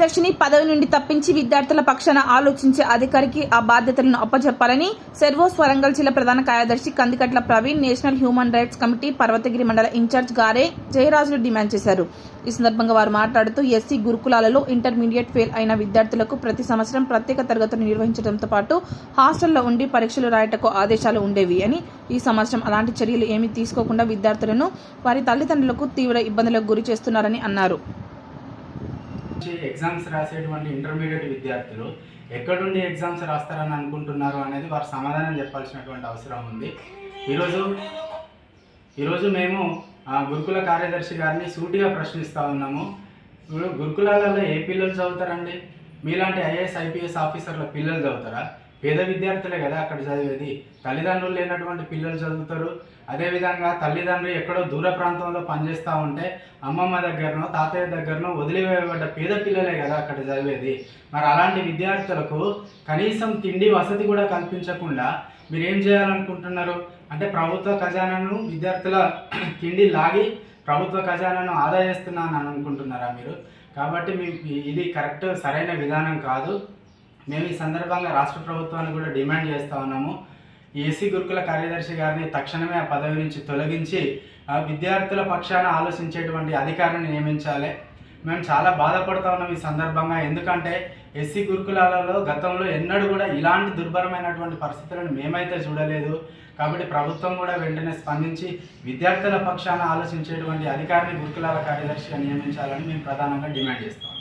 కార్యదర్శిని పదవి నుండి తప్పించి విద్యార్థుల పక్షాన ఆలోచించే అధికారికి ఆ బాధ్యతలను అప్పచెప్పాలని సెర్వోస్ వరంగల్ జిల్లా ప్రధాన కార్యదర్శి Kandikatla Praveen, national human rights committee Parvathagiri మండల ఇన్ఛార్జ్ గారే జయరాజులు డిమాండ్ చేశారు. ఈ సందర్భంగా వారు మాట్లాడుతూ ఎస్సీ గురుకులాలలో ఇంటర్మీడియట్ ఫెయిల్ అయిన విద్యార్థులకు ప్రతి సంవత్సరం ప్రత్యేక తరగతులు నిర్వహించడంతో పాటు హాస్టల్లో ఉండి పరీక్షలు రాయటకు ఆదేశాలు ఉండేవి అని, ఈ సంవత్సరం అలాంటి చర్యలు ఏమీ తీసుకోకుండా విద్యార్థులను వారి తల్లిదండ్రులకు తీవ్ర ఇబ్బందులకు గురి చేస్తున్నారని అన్నారు. ఎగ్జామ్స్ రాసేటువంటి ఇంటర్మీడియట్ విద్యార్థులు ఎక్కడుండి ఎగ్జామ్స్ రాస్తారని అనుకుంటున్నారు అనేది వారు సమాధానం చెప్పాల్సినటువంటి అవసరం ఉంది. ఈరోజు మేము గురుకుల కార్యదర్శి గారిని సూటిగా ప్రశ్నిస్తూ ఉన్నాము. ఇప్పుడు గురుకులాలలో ఏ పిల్లలు చదువుతారండి? మీలాంటి ఐఏఎస్ ఐపీఎస్ ఆఫీసర్ల పిల్లలు చదువుతారా? పేద విద్యార్థులే కదా అక్కడ చదివేది. తల్లిదండ్రులు లేనటువంటి పిల్లలు చదువుతారు. అదేవిధంగా తల్లిదండ్రులు ఎక్కడో దూర ప్రాంతంలో పనిచేస్తూ ఉంటే అమ్మమ్మ దగ్గరనో తాతయ్య దగ్గరనో వదిలివేయబడ్డ పేద పిల్లలే కదా అక్కడ చదివేది. మరి అలాంటి విద్యార్థులకు కనీసం తిండి వసతి కూడా కల్పించకుండా మీరు ఏం చేయాలనుకుంటున్నారు? అంటే ప్రభుత్వ ఖజానాను విద్యార్థుల తిండి లాగి ప్రభుత్వ ఖజానాను ఆదా చేస్తున్నాను అని అనుకుంటున్నారా మీరు? కాబట్టి ఇది కరెక్ట్ సరైన విధానం కాదు. మేము ఈ సందర్భంగా రాష్ట్ర ప్రభుత్వాన్ని కూడా డిమాండ్ చేస్తూ ఉన్నాము. ఈ ఎస్సీ గురుకుల కార్యదర్శి గారిని తక్షణమే ఆ పదవి నుంచి తొలగించి విద్యార్థుల పక్షాన ఆలోచించేటువంటి అధికారిని నియమించాలి. మేము చాలా బాధపడుతూ ఉన్నాం ఈ సందర్భంగా. ఎందుకంటే ఎస్సీ గురుకులాలలో గతంలో ఎన్నడూ కూడా ఇలాంటి దుర్భరమైనటువంటి పరిస్థితులను మేమైతే చూడలేదు. కాబట్టి ప్రభుత్వం కూడా వెంటనే స్పందించి విద్యార్థుల పక్షాన ఆలోచించేటువంటి అధికారిని గురుకులాల కార్యదర్శిగా నియమించాలని మేము ప్రధానంగా డిమాండ్ చేస్తాం.